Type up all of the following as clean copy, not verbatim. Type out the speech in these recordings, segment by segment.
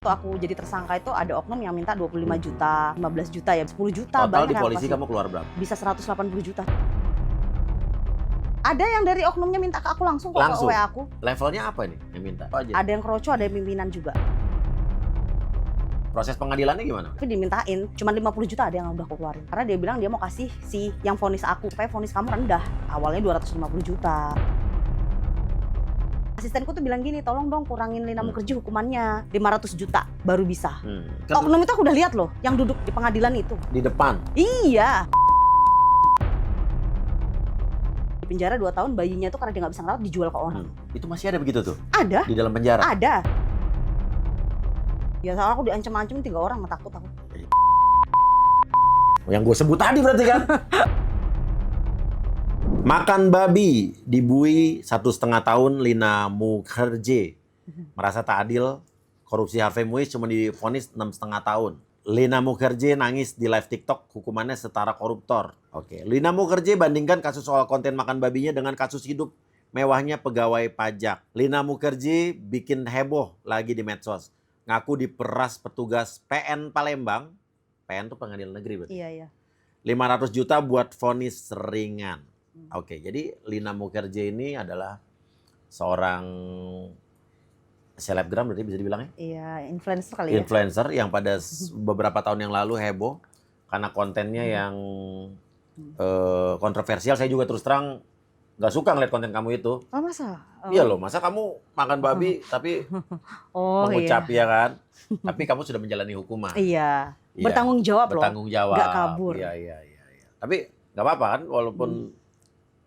waktu aku jadi tersangka itu ada oknum yang minta 25 juta, 15 juta ya, 10 juta. Total di polisi kamu keluar berapa? Bisa 180 juta. Ada yang dari oknumnya minta ke aku langsung kok, Langsung? ke WA aku. Levelnya apa ini yang minta? Apa aja? Ada yang kroco, ada yang pimpinan juga. Proses pengadilannya gimana? Tapi dimintain, cuma 50 juta ada yang udah aku keluarin. Karena dia bilang dia mau kasih si yang vonis aku, supaya vonis kamu rendah. Awalnya 250 juta. Asistenku tuh bilang gini, tolong dong kurangin Lina Mukherjee hukumannya 500 juta baru bisa. Oknum itu aku udah lihat loh, yang duduk di pengadilan itu. Di depan? Iya. Di penjara 2 tahun, bayinya tuh karena dia nggak bisa ngerawat dijual ke orang. Itu masih ada begitu tuh? Ada. Di dalam penjara? Ada. Ya soalnya aku diancam-ancam 3 orang, takut aku. Yang gue sebut tadi berarti kan? Makan babi dibui 1,5 tahun Lina Mukherjee. Merasa tak adil, korupsi Harvey Muiz cuma divonis 6,5 tahun. Lina Mukherjee nangis di live TikTok, hukumannya setara koruptor. Oke, Lina Mukherjee bandingkan kasus soal konten makan babinya dengan kasus hidup mewahnya pegawai pajak. Lina Mukherjee bikin heboh lagi di medsos. Ngaku diperas petugas PN Palembang. PN itu pengadilan negeri berarti. Iya. 500 juta buat vonis ringan. Oke, jadi Lina Mukherjee ini adalah seorang selebgram berarti bisa dibilang ya? Iya, influencer kali ya. Influencer yang pada beberapa tahun yang lalu heboh karena kontennya yang kontroversial. Saya juga terus terang nggak suka ngeliat konten kamu itu. Oh masa? Oh. Iya loh, masa kamu makan babi tapi mengucap ya kan? Tapi kamu sudah menjalani hukuman. Iya. Bertanggung jawab loh. Bertanggung jawab. Nggak kabur. Iya. Tapi nggak apa-apa kan, walaupun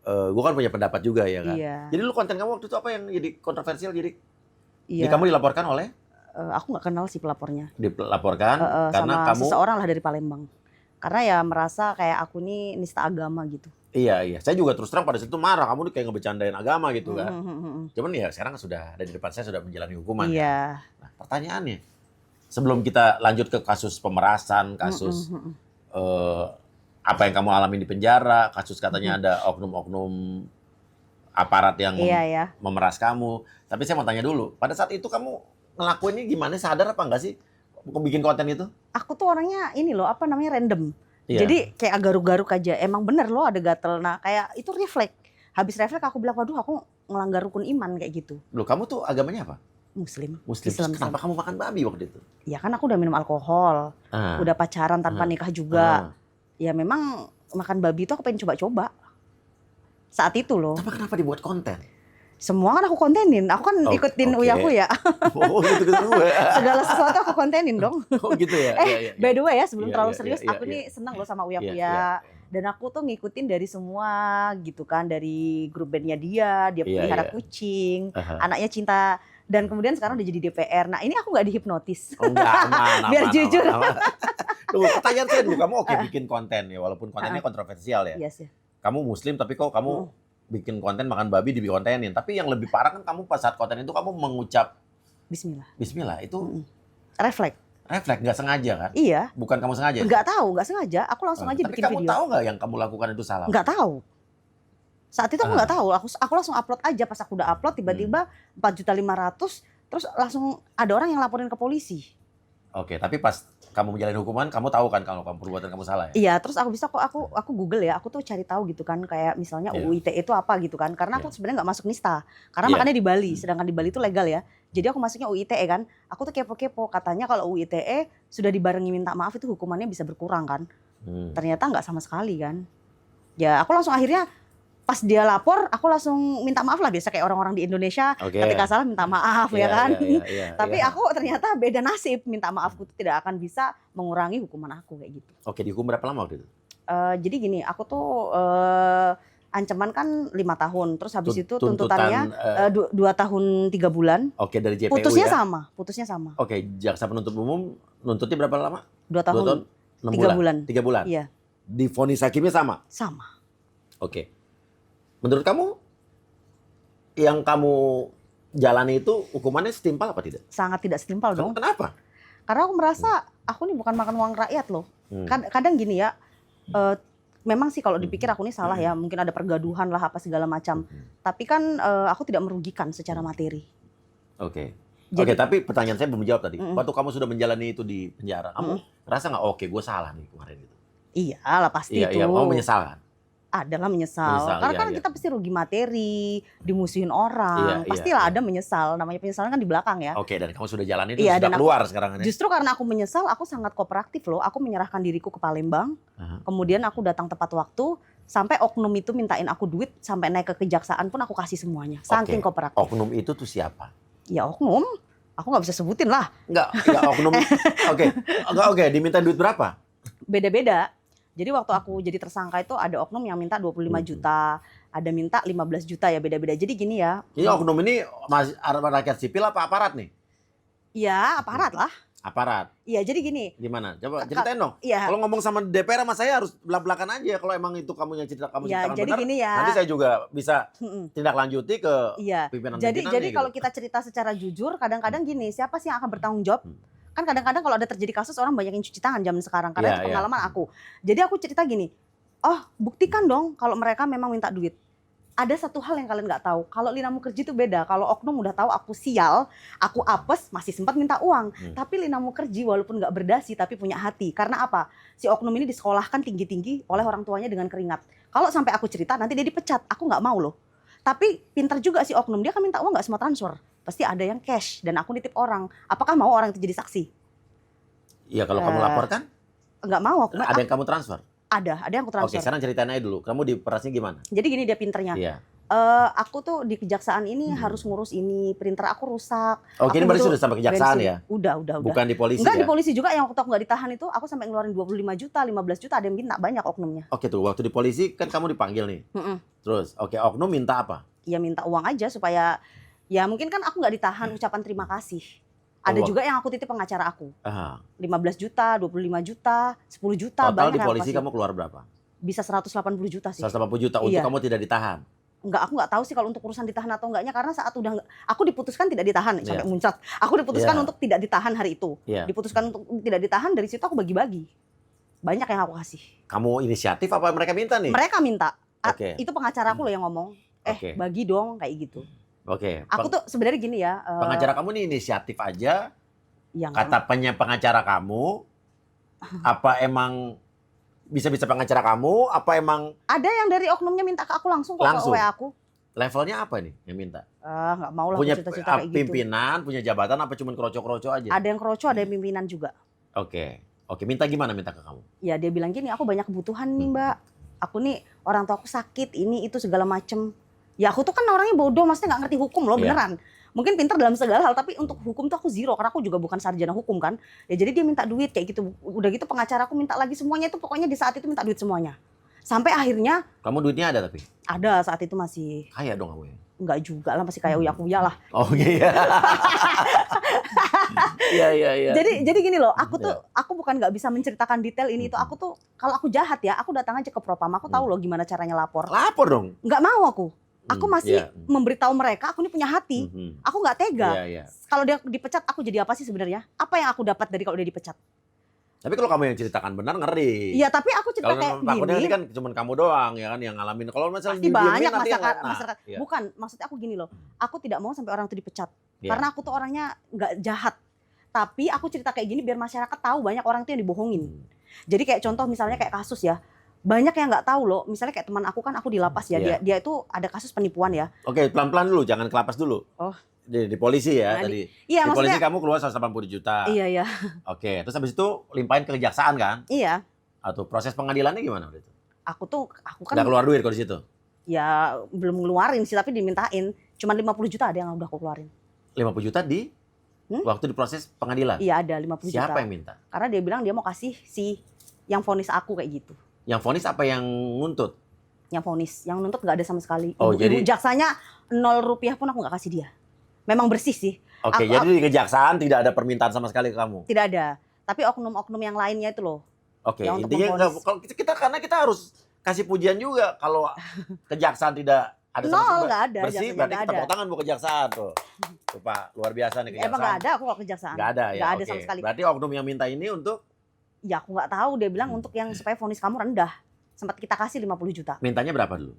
gue kan punya pendapat juga ya kan. Iya. Jadi lu konten kamu waktu itu apa yang jadi kontroversial? Jadi Iya. kamu dilaporkan oleh? Aku nggak kenal sih pelapornya. Dilaporkan karena sama kamu seseorang lah dari Palembang. Karena ya merasa kayak aku nih nista agama gitu. Iya. Saya juga terus terang pada situ marah. Kamu nih kayak ngebecandain agama gitu kan. Cuman ya sekarang sudah ada di depan saya, sudah menjalani hukuman. Iya. Nah, pertanyaannya, sebelum kita lanjut ke kasus pemerasan, kasus apa yang kamu alami di penjara, kasus katanya ada oknum-oknum aparat yang memeras kamu. Tapi saya mau tanya dulu, pada saat itu kamu ngelakuinnya gimana? Sadar apa enggak sih bikin konten itu? Aku tuh orangnya ini loh, apa namanya, random. Iya. Jadi kayak garuk-garuk aja. Emang bener loh ada gatel. Nah kayak itu refleks. Habis refleks aku bilang, waduh aku ngelanggar rukun iman kayak gitu. Loh, kamu tuh agamanya apa? Muslim. Islam. Kenapa kamu makan babi waktu itu? Ya kan aku udah minum alkohol, udah pacaran tanpa nikah juga. Ya memang makan babi itu aku pengen coba-coba. Saat itu loh. Tapi kenapa dibuat konten? Semua kan aku kontenin. Aku kan ikutin Uya-Kuya. Oh, gitu gue. Segala sesuatu aku kontenin dong. Oh gitu ya. By the way ya, sebelum terlalu serius, aku nih seneng loh sama Uya-Kuya. Dan aku tuh ngikutin dari semua gitu kan, dari grup bandnya dia pelihara kucing, anaknya Cinta. Dan kemudian sekarang udah jadi DPR. Nah ini aku nggak dihipnotis. Oh, enggak, biar jujur. Tunggu, pertanyaan saya dulu, kamu bikin konten ya, walaupun kontennya kontroversial ya. Yes, ya. Kamu Muslim tapi kok kamu bikin konten makan babi dikontenin. Tapi yang lebih parah kan kamu pas saat konten itu kamu mengucap Bismillah. Itu refleks nggak sengaja kan? Iya. Bukan kamu sengaja? Nggak sengaja. Aku langsung aja bikin video. Tapi kamu tahu nggak yang kamu lakukan itu salah? Nggak tahu. Saat itu aku nggak tahu. Aku langsung upload aja. Pas aku udah upload tiba-tiba 4.500.000, terus langsung ada orang yang laporin ke polisi. Oke, tapi pas kamu menjalani hukuman, kamu tahu kan kalau perbuatan kamu salah ya? Iya, terus aku Google ya, aku tuh cari tahu gitu kan, kayak misalnya UU ITE itu apa gitu kan. Karena aku sebenarnya nggak masuk Nista. Karena makannya di Bali, sedangkan di Bali itu legal ya. Jadi aku masuknya UU ITE kan. Aku tuh kepo-kepo, katanya kalau UU ITE sudah dibarengi minta maaf itu hukumannya bisa berkurang kan. Ternyata nggak sama sekali kan. Ya aku langsung akhirnya pas dia lapor, aku langsung minta maaf lah, biasa kayak orang-orang di Indonesia ketika salah minta maaf ya kan. Tapi aku ternyata beda nasib, minta maafku itu tidak akan bisa mengurangi hukuman aku kayak gitu. Oke, dihukum berapa lama waktu itu? Jadi gini, aku tuh ancaman kan 5 tahun, terus habis itu tuntutannya 2 tahun 3 bulan. Oke, dari JPU putusnya ya? Putusnya sama. Oke, jaksa penuntut umum nuntutnya berapa lama? 2 tahun 3 bulan. 3 bulan? Iya. Divonis hakimnya sama? Sama. Oke. Menurut kamu, yang kamu jalani itu hukumannya setimpal apa tidak? Sangat tidak setimpal dong. Kenapa? Karena aku merasa aku nih bukan makan uang rakyat loh. Kadang gini ya, memang sih kalau dipikir aku nih salah ya, mungkin ada pergaduhan lah apa segala macam. Tapi kan aku tidak merugikan secara materi. Oke. Oke, tapi pertanyaan saya belum jawab tadi. Mm-mm. Waktu kamu sudah menjalani itu di penjara, kamu Mm-mm. ngerasa nggak oke, gue salah nih kemarin itu? Iya lah pasti Iya, itu. iya, kamu menyesal kan? Adalah menyesal. Menyesal, Karena iya, kan iya. kita pasti rugi materi, dimusuhin Iya, orang. iya, Pastilah iya. ada menyesal. Namanya penyesalan kan di belakang ya. Oke, dan kamu sudah jalanin, Iya, sudah dan aku- keluar sekarang kan ya? Justru karena aku menyesal, aku sangat kooperatif loh. Aku menyerahkan diriku ke Palembang. Aha. Kemudian aku datang tepat waktu. Sampai oknum itu mintain aku duit. Sampai naik ke kejaksaan pun aku kasih semuanya. Saking Oke. kooperatif. Oknum itu tuh siapa? Ya oknum. Aku nggak bisa sebutin lah. Enggak oknum. Oke, diminta duit berapa? Beda-beda. Jadi waktu aku jadi tersangka itu ada oknum yang minta 25 Hmm. juta. Ada minta 15 juta ya, beda-beda. Jadi gini ya. Ini oknum ini masih rakyat sipil apa aparat nih? Ya aparat lah. Aparat. Iya jadi gini. Gimana? Coba ceritain dong. Iya. Kalau ngomong sama DPR sama saya harus belak-belakan aja. Kalau emang itu kamu yang cerita, kamu Ya ceritakan jadi benar, gini ya. nanti saya juga bisa Mm-mm. tindak lanjuti ke Iya. pimpinan-pimpinannya Jadi gitu. kalau kita cerita secara jujur, kadang-kadang gini, siapa sih yang akan bertanggung jawab? Hmm. Kan kadang-kadang kalau ada terjadi kasus orang banyak yang cuci tangan zaman sekarang karena Iya, itu iya. pengalaman aku. Jadi aku cerita gini, oh buktikan dong kalau mereka memang minta duit. Ada satu hal yang kalian nggak tahu, kalau Lina Mukherjee itu beda. Kalau oknum udah tahu aku sial, aku apes, masih sempat minta uang. Tapi Lina Mukherjee walaupun nggak berdasi tapi punya hati. Karena apa? Si oknum ini disekolahkan tinggi-tinggi oleh orang tuanya dengan keringat. Kalau sampai aku cerita nanti dia dipecat, aku nggak mau loh. Tapi pintar juga si oknum, dia kan minta uang nggak semua transfer. Pasti ada yang cash dan aku nitip orang. Apakah mau orang itu jadi saksi? Iya, kalau kamu laporkan, Nggak mau aku. ada yang kamu transfer. Ada yang aku Oke, transfer. sekarang ceritain aja dulu. Kamu di operasinya gimana? Jadi gini dia pinternya. Iya. Aku tuh di kejaksaan ini harus ngurus ini, printer aku rusak. Oke, ini Aku berarti butuh sudah sampai kejaksaan bensin. ya? Udah. Bukan di polisi Enggak ya? di polisi juga yang waktu aku nggak ditahan itu, aku sampai ngeluarin 25 juta, 15 juta, ada yang minta banyak oknumnya. Oke tuh, waktu di polisi kan kamu dipanggil nih. Mm-mm. Terus, oke, oknum minta apa? Ya minta uang aja supaya, ya mungkin kan aku nggak ditahan ucapan terima kasih. Ada Uang. juga yang aku titip pengacara aku. Aha. 15 juta, 25 juta, 10 juta, Total banyak di yang aku polisi kasih. kamu keluar berapa? Bisa 180 juta sih. 180 juta untuk Iya. kamu tidak ditahan. Enggak, aku nggak tahu sih kalau untuk urusan ditahan atau enggaknya karena saat udah aku diputuskan tidak ditahan sampai Iya. muncrat. Aku diputuskan Iya. untuk tidak ditahan hari itu. Iya. Diputuskan untuk tidak ditahan, dari situ aku bagi-bagi. Banyak yang aku kasih. Kamu inisiatif apa mereka minta nih? Mereka minta. Oke. Itu pengacara aku loh yang ngomong. Oke. Bagi dong kayak gitu. Oke. Aku tuh sebenarnya gini ya. Pengacara kamu nih inisiatif aja. Yang Kata pengacara kamu, apa emang bisa-bisa pengacara kamu? Apa emang ada yang dari oknumnya minta ke aku langsung kok Langsung? ke WA aku. levelnya apa nih yang minta? Nggak mau lah Punya cerita-cerita kayak gitu. pimpinan, punya jabatan, apa cuma kroco-kroco aja? Ada yang keroco, ada yang pimpinan juga. Oke. Oke, minta gimana minta ke kamu? Ya dia bilang gini, aku banyak kebutuhan nih mbak. Aku nih orang tua aku sakit, ini itu segala macem. Ya aku tuh kan orangnya bodoh, maksudnya nggak ngerti hukum loh, Iya. beneran. Mungkin pintar dalam segala hal, tapi untuk hukum tuh aku zero, karena aku juga bukan sarjana hukum kan. Ya jadi dia minta duit kayak gitu. Udah gitu pengacara aku minta lagi semuanya itu, pokoknya di saat itu minta duit semuanya. Sampai akhirnya Kamu duitnya ada tapi? ada saat itu masih, Kaya dong kamu ya? enggak juga lah, masih kayak uya-kuya lah. Oh iya. Iya. Jadi gini loh, aku bukan nggak bisa menceritakan detail ini itu. Aku tuh kalau aku jahat ya, aku datang aja ke propam. Aku tahu loh gimana caranya lapor. Lapor dong. Nggak mau aku. Aku masih Iya. memberitahu mereka, aku ini punya hati. Aku nggak tega. Iya. Kalau dia dipecat, aku jadi apa sih sebenarnya? Apa yang aku dapat dari kalau dia dipecat? Tapi kalau kamu yang ceritakan benar ngeri. Iya, tapi aku cerita Kalau kayak takutnya nanti gini. kan cuma kamu doang ya kan yang ngalamin. Kalau misalnya Pasti banyak nanti yang- masyarakat. iya. Bukan, maksudnya aku gini loh. Aku tidak mau sampai orang itu dipecat. Iya. Karena aku tuh orangnya nggak jahat. Tapi aku cerita kayak gini biar masyarakat tahu banyak orang itu yang dibohongin. Jadi kayak contoh misalnya kayak kasus ya. Banyak yang nggak tahu loh. Misalnya kayak teman aku kan, aku di lapas ya. Iya. Dia itu ada kasus penipuan ya. Oke, pelan-pelan dulu, jangan kelapas dulu. Oh. Di polisi ya Nah, tadi. Iya, Di polisi maksudnya. kamu keluar 180 juta. Iya. Oke, terus habis itu limpahin ke kejaksaan kan? Iya. Atau proses pengadilannya gimana waktu itu? Aku kan Udah keluar duit kalau di situ? ya belum ngeluarin sih, tapi dimintain. Cuman 50 juta ada yang udah aku keluarin. 50 juta di waktu di proses pengadilan? Iya ada 50 juta. Siapa yang minta? Karena dia bilang dia mau kasih si yang vonis aku kayak gitu. Yang vonis apa yang nuntut? Yang vonis, yang nuntut nggak ada sama sekali. Oh, Ibu jaksanya 0 rupiah pun aku nggak kasih dia. Memang bersih sih. Oke, jadi di kejaksaan tidak ada permintaan sama sekali ke kamu? Tidak ada. Tapi oknum-oknum yang lainnya itu loh. Oke, yang untuk intinya memvonis. kalau kita karena kita harus kasih pujian juga kalau kejaksaan tidak ada sama Nol, sekali nggak ada, bersih, jasanya berarti nggak kita ada. tepuk tangan bu kejaksaan tuh. Tuh Pak, luar biasa nih kejaksaan. Emang nggak ada aku kalau kejaksaan. Nggak ada ya? Nggak ada Oke. sama sekali. Berarti oknum yang minta ini untuk Ya aku nggak tahu. Dia bilang untuk yang supaya vonis kamu rendah. sempat kita kasih 50 juta. Mintanya berapa dulu?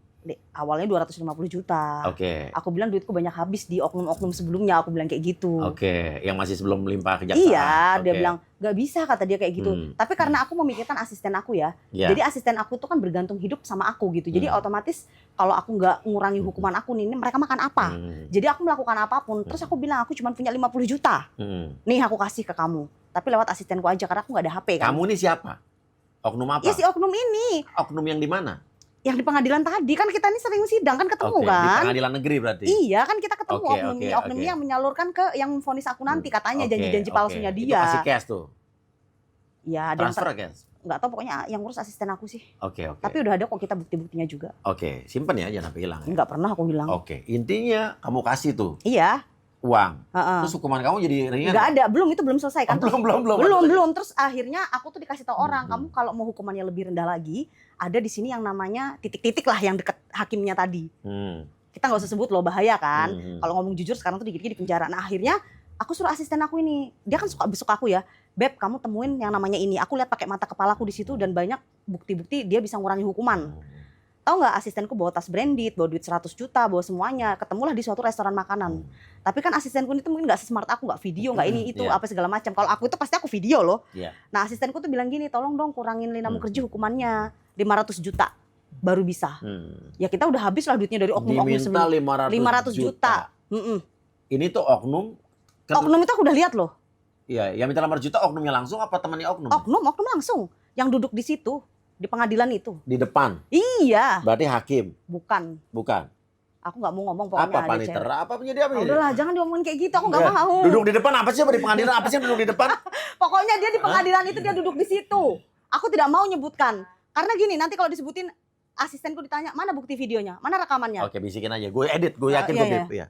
Awalnya 250 juta. Oke. Aku bilang duitku banyak habis di oknum-oknum sebelumnya, aku bilang kayak gitu. Oke, yang masih sebelum limpah kejaksaan. Iya, dia Oke. bilang nggak bisa kata dia kayak gitu. Tapi karena aku memikirkan asisten aku ya, jadi asisten aku tuh kan bergantung hidup sama aku gitu. Jadi otomatis kalau aku nggak ngurangi hukuman aku nih, mereka makan apa? Jadi aku melakukan apapun. Terus aku bilang aku cuma punya 50 juta. Nih aku kasih ke kamu. Tapi lewat asistenku aja karena aku nggak ada HP kan. Kamu nih siapa? Oknum apa? Ya si oknum ini. Oknum yang di mana? Yang di pengadilan tadi kan kita ini sering sidang kan ketemu Oke, kan. di pengadilan negeri berarti. Iya kan kita ketemu Oke, oknumnya, oke, oknumnya oke. yang menyalurkan ke yang vonis aku nanti katanya Oke, janji-janji oke. palsunya Itu dia. kasih cash tuh. Ya ada yang Transfer cash. nggak tahu pokoknya yang ngurus asisten aku sih. Oke, oke. Tapi udah ada kok kita bukti-buktinya juga. Oke, simpen ya jangan sampai hilang. Ya. Nggak pernah aku bilang. Oke, intinya kamu kasih tuh Iya. uang. Heeh. Terus hukuman kamu jadi ringan. Nggak ada, belum itu belum selesai kan? Oh, belum. Belum. Terus akhirnya aku tuh dikasih tahu orang, kamu kalau mau hukumannya lebih rendah lagi, ada di sini yang namanya titik-titik lah yang deket hakimnya tadi. Kita nggak usah sebut loh bahaya kan. Kalau ngomong jujur sekarang tuh dikit-dikit di penjara. Nah akhirnya aku suruh asisten aku ini, dia kan suka besok aku ya, Beb kamu temuin yang namanya ini. Aku lihat pakai mata kepalaku di situ dan banyak bukti-bukti dia bisa ngurangi hukuman. Tahu nggak asistenku bawa tas branded, bawa duit 100 juta, bawa semuanya. Ketemulah di suatu restoran makanan. Tapi kan asistenku itu mungkin nggak sesmart aku, nggak video, nggak ini itu apa segala macam. Kalau aku itu pasti aku video loh. Nah asistenku tuh bilang gini, tolong dong kurangin Lina Mukherjee hukumannya 500 juta baru bisa. Ya kita udah habis lah duitnya dari oknum-oknum Diminta sebelum 500 juta. Ini tuh oknum. Oknum itu aku udah lihat loh. Iya, yang minta 500 juta oknumnya langsung apa temannya oknum? Oknum langsung yang duduk di situ di pengadilan itu. Di depan. Iya. Berarti hakim. Bukan. Aku nggak mau ngomong pokoknya. Apa paniter? Apa penyedia apa ini? Udahlah, jangan diomongin kayak gitu. Aku nggak mau. Duduk di depan apa sih di pengadilan? Apa sih yang duduk di depan? Pokoknya dia di pengadilan itu dia duduk di situ. Aku tidak mau nyebutkan. Karena gini, nanti kalau disebutin asistenku ditanya, mana bukti videonya? Mana rekamannya? Oke, bisikin aja. Gue edit, gue yakin gue bip. Iya.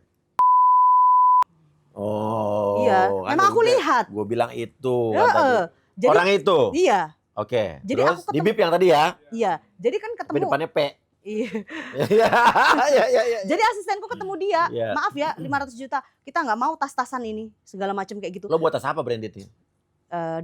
Oh. Iya, memang aku lihat. Gue bilang itu. Jadi, orang itu? Iya. Oke. Jadi terus aku ketemu, di bip yang tadi ya? Iya. Jadi kan ketemu. Tapi depannya P. Iya. Iya. Jadi asistenku ketemu dia. Iya. Maaf ya, 500 juta. Kita nggak mau tas-tasan ini. Segala macam kayak gitu. Lo buat tas apa brandednya?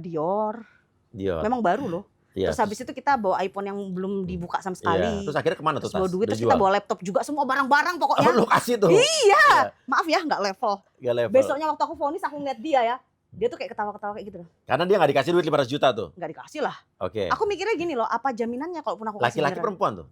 Dior. Dior. Memang baru loh. Iya. Terus habis itu kita bawa iPhone yang belum dibuka sama sekali. Iya. Terus akhirnya kemana tuh tas? Bawa duit, terus kita bawa laptop juga. Semua barang-barang pokoknya. Oh, lo kasih tuh? Iya. Maaf ya, nggak level. Gak level. Besoknya waktu aku vonis aku ngeliat dia ya. Dia tuh kayak ketawa-ketawa kayak gitu loh. Karena dia nggak dikasih duit 500 juta tuh? Nggak dikasih lah. Oke. Aku mikirnya gini loh, apa jaminannya kalau pun aku kasih Laki-laki beneran? perempuan tuh?